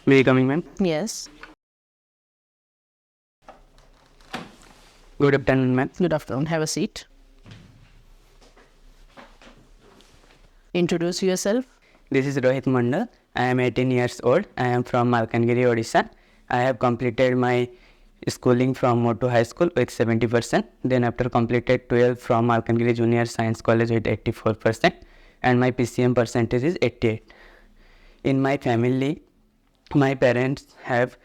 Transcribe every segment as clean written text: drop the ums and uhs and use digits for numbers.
May I coming, ma'am? Yes. Good afternoon, ma'am. Good afternoon. Have a seat. Introduce yourself. This is Rohit Mondal. I am 18 years old. I am from Malkangiri, Odisha. I have completed my schooling from Motu High School with 70%. Then after completed 12 from Malkangiri Junior Science College with 84%. And my PCM percentage is 88. In my family, my parents have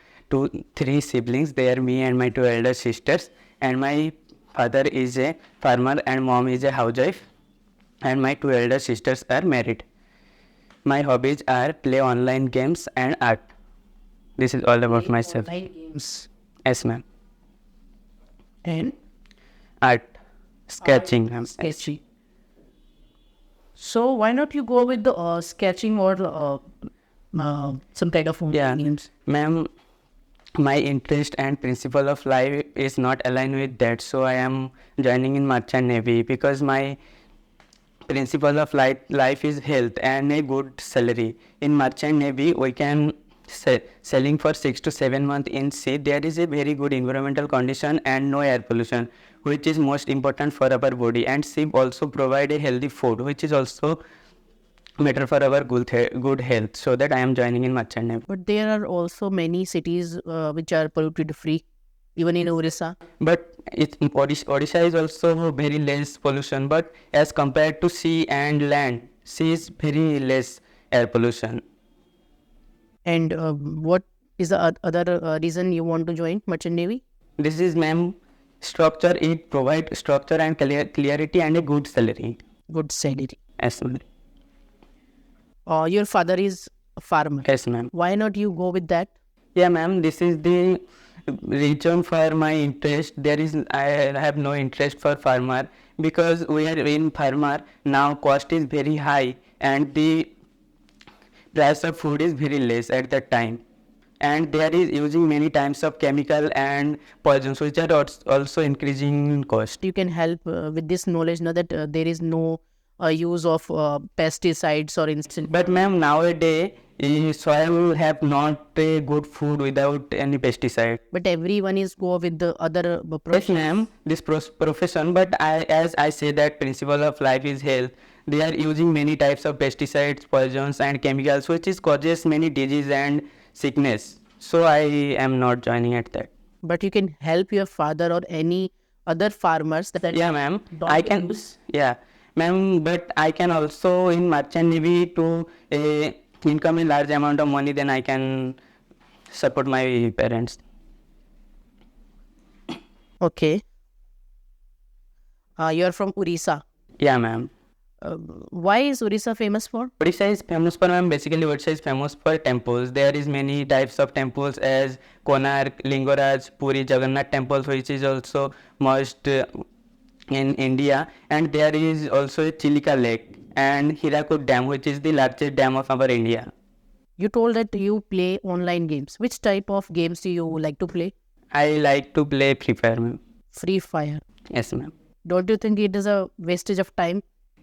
three siblings. They are me and my two elder sisters. And my father is a farmer and mom is a housewife. And my two elder sisters are married. My hobbies are play online games and art. This is all about myself. Online games. Yes, ma'am. And Art. Sketching. ma'am. sketching. So why not you go with the sketching or some kind of online Yeah. games? Ma'am, my interest and principle of life is not aligned with that. So I am joining in Merchant Navy because my principle of life is health and a good salary. In Merchant Navy, we can selling for 6 to 7 months in sea. There is a very good environmental condition and no air pollution, which is most important for our body. And ship also provide a healthy food, which is also better for our good health. So that I am joining in Merchant Navy. But there are also many cities which are polluted free, even in Orissa. But Odisha is also very less pollution. But as compared to sea and land, sea is very less air pollution. And what is the other reason you want to join Merchant Navy? This is, ma'am, structure. It provides structure and clarity and a good salary. Good salary. Yes, ma'am. Your father is a farmer. Yes, ma'am. Why not you go with that? Yeah, ma'am. This is the reason for my interest. I have no interest for farmer because we are in farmer now. Cost is very high and the price of food is very less at that time. And there is using many types of chemical and poisons which are also increasing in cost. You can help with this knowledge now that there is no use of pesticides or instant. But ma'am, nowadays soil have not a good food without any pesticide. But everyone is go with the other Yes, profession. ma'am, this profession. But as I say that principle of life is health. They are using many types of pesticides, poisons, and chemicals, which is causes many disease and sickness. So I am not joining at that. But you can help your father or any other farmers that Yeah, ma'am. don't I can. use. Yeah, ma'am. But I can also in Merchant Navy to income a large amount of money. Then I can support my parents. Okay. You are from Orissa. Yeah, ma'am. Why is Orissa famous for? Odisha is famous for, ma'am. Basically, Odisha is famous for temples. There is many types of temples as Konark, Lingaraj, Puri, Jagannath temples, which is also most in India. And there is also a Chilika Lake and Hirakud Dam, which is the largest dam of our India. You told that you play online games. Which type of games do you like to play? I like to play Free Fire, ma'am. Free Fire. Yes, ma'am. Don't you think it is a wastage of time?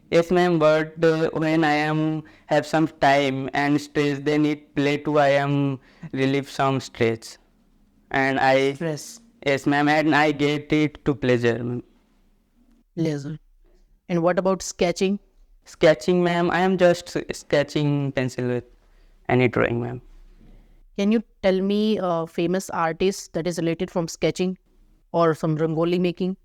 Yes, ma'am. But when I am have some time and stress, then it play too. I am relieve some stress, and I Stress. yes, ma'am, and I get it to pleasure, ma'am. Leisure. And what about sketching? Sketching, ma'am. I am just sketching pencil with any drawing, ma'am. Can you tell me a famous artist that is related from sketching or some rangoli making?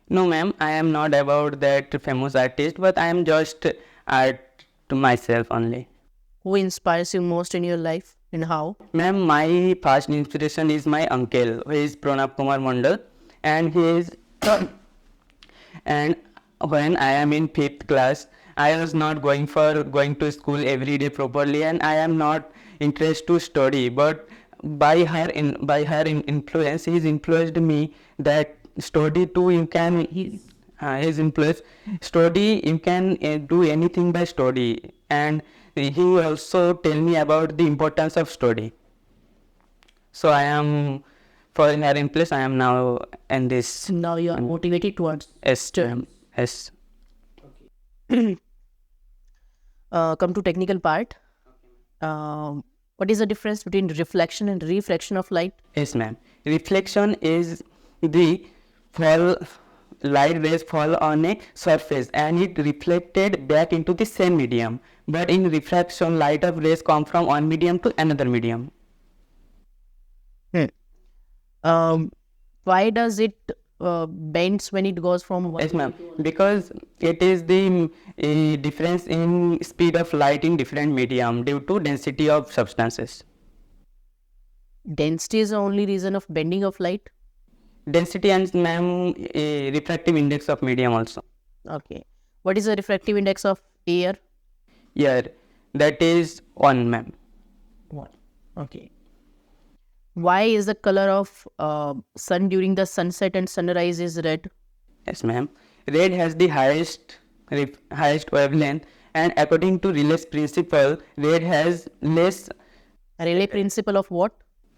No, ma'am. I am not about that famous artist, but I am just art to myself only. Who inspires you most in your life and how? Ma'am, my first inspiration is my uncle, who is Pranab Kumar Mondal, and he is. And when I am in 5th class, I was not going to school every day properly, and I am not interested to study. But by her influence, he's influenced me that study too. You can his influence study. You can do anything by study, and he also tell me about the importance of study. So I am for in her influence. I am now in this. Now you are motivated towards. Yes, ma'am. Yes. Come to technical part. What is the difference between reflection and refraction of light? Yes, ma'am. Reflection is the fall light rays fall on a surface and it reflected back into the same medium. But in refraction, light of rays come from one medium to another medium. Why does it bends when it goes from one? Yes, ma'am. Because it is the difference in speed of light in different medium due to density of substances. Density is the only reason of bending of light? Density and, ma'am, refractive index of medium also. Okay. What is the refractive index of air? Yeah, that is 1, ma'am. 1. Okay. Why is the color of sun during the sunset and sunrise is red? Yes, ma'am. Red has the highest wavelength, and according to Rayleigh's principle, red has less. Rayleigh principle of what?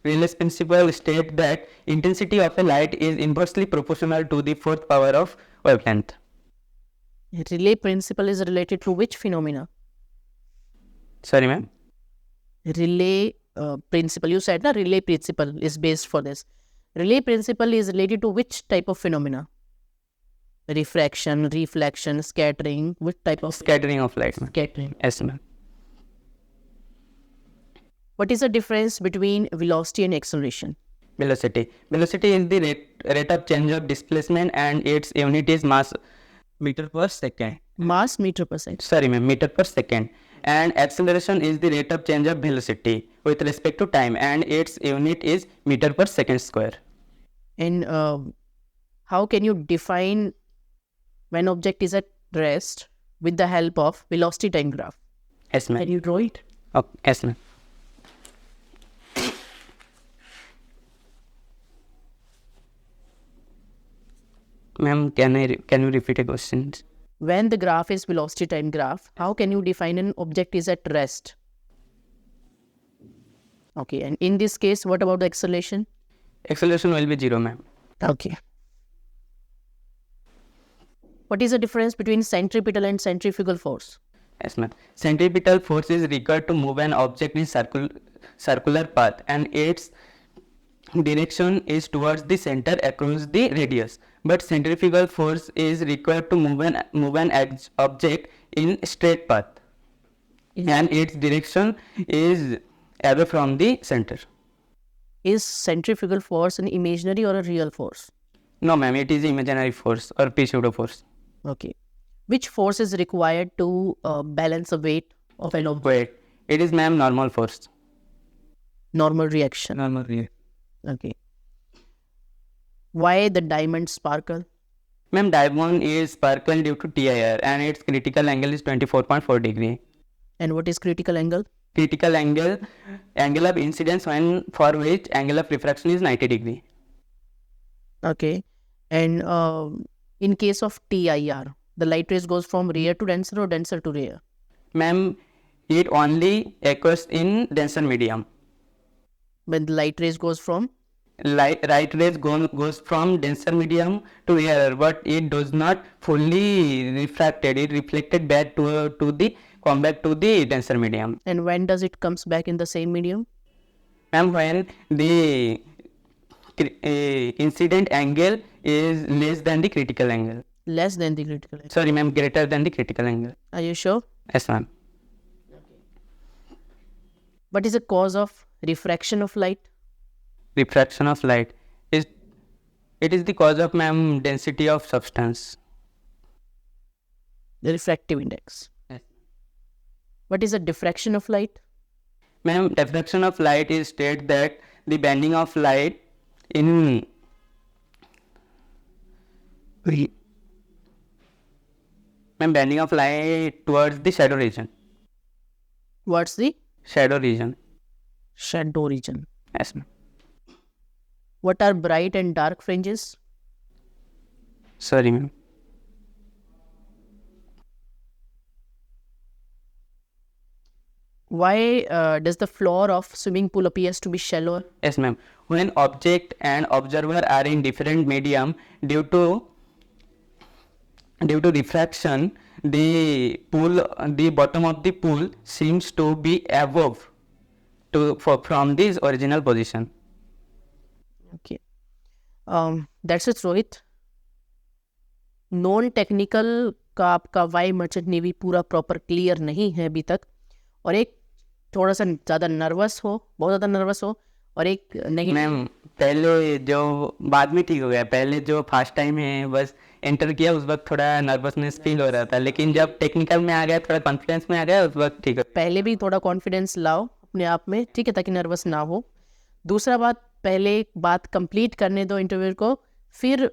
Rayleigh's principle states that intensity of a light is inversely proportional to the fourth power of wavelength. Rayleigh principle is related to which phenomena? Sorry, ma'am. Rayleigh principle. You said Rayleigh principle is based for this. Rayleigh principle is related to which type of phenomena? Refraction, reflection, scattering. Which type of Scattering of light, ma'am. scattering? Yes, ma'am. What is the difference between velocity and acceleration? Velocity. Velocity is the rate of change of displacement, and its unit is mass meter per second. Mass meter per second. Sorry, ma'am, meter per second. And acceleration is the rate of change of velocity with respect to time, and its unit is meter per second square. And how can you define when object is at rest with the help of velocity time graph? Yes, ma'am. Can you draw it? Oh, yes, ma'am. Ma'am, can you repeat a question? When the graph is velocity time graph, how can you define an object is at rest? Okay, and in this case, what about the acceleration? Acceleration will be 0, ma'am. Okay. What is the difference between centripetal and centrifugal force? Yes, ma'am. Centripetal force is required to move an object in circular path, and its direction is towards the center across the radius. But centrifugal force is required to move an object in straight path, and its direction is away from the center. Is centrifugal force an imaginary or a real force? No, ma'am, it is imaginary force or pseudo force. Okay. Which force is required to balance the weight of an object? Wait, it is, ma'am, normal force. Normal reaction. Normal reaction. Okay. Why the diamond sparkle? Ma'am, diamond is sparkle due to TIR, and its critical angle is 24.4 degree. And what is critical angle? Critical angle of incidence for which angle of refraction is 90 degree. Okay. And in case of TIR, the light rays goes from rare to denser or denser to rare? Ma'am, it only occurs in denser medium. When the light rays goes from? Light rays goes from denser medium to rarer, but it does not fully refracted. It reflected back come back to the denser medium. And when does it comes back in the same medium? Ma'am, when the incident angle is less than the critical angle. Less than the critical angle. Sorry, ma'am, greater than the critical angle. Are you sure? Yes, ma'am. What is the cause of refraction of light? Refraction of light is the cause of, ma'am, density of substance. The refractive index. Yes. What is the diffraction of light? Ma'am, diffraction of light is state that the bending of light in bending of light towards the shadow region. What's the? Shadow region. Shadow region. Yes, ma'am. What are bright and dark fringes? Sorry, ma'am. Why does the floor of swimming pool appears to be shallower? Yes, ma'am. When object and observer are in different medium, due to refraction, the bottom of the pool seems to be above from this original position. Okay. That's it, Rohit. Non technical का आपका Y merchant navy पूरा proper clear नहीं है अभी तक, और एक थोड़ा सा ज़्यादा नर्वस हो, बहुत ज़्यादा नर्वस हो, और एक नहीं। मैम पहले जो बाद में ठीक हो गया, पहले जो फर्स्ट टाइम है बस एंटर किया उस वक्त थोड़ा नर्वसनेस फील हो रहा था, लेकिन जब टेक्निकल में आ गया थोड़ा कॉन्फिडेंस में आ गया उस वक्त ठीक हो गया। पहले भी थोड़ा कॉन्फिडेंस लाओ अपने आप में, ठीक है, ताकि नर्वस ना हो। दूसरा बात, पहले बात कंप्लीट करने दो इंटरव्यू को, फिर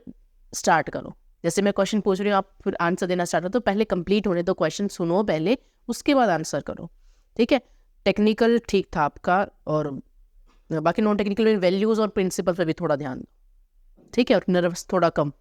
स्टार्ट करो। जैसे मैं क्वेश्चन पूछ रही हूँ, आप फिर आंसर देना स्टार्ट करो, तो पहले कंप्लीट होने दो, क्वेश्चन सुनो पहले, उसके बाद आंसर करो, ठीक है। टेक्निकल ठीक था आपका, और बाकी नॉन टेक्निकल में वैल्यूज़ और प्रिंसिपल पे भी थोड़ा ध्यान दो, ठीक है, और नर्वस थोड़ा कम।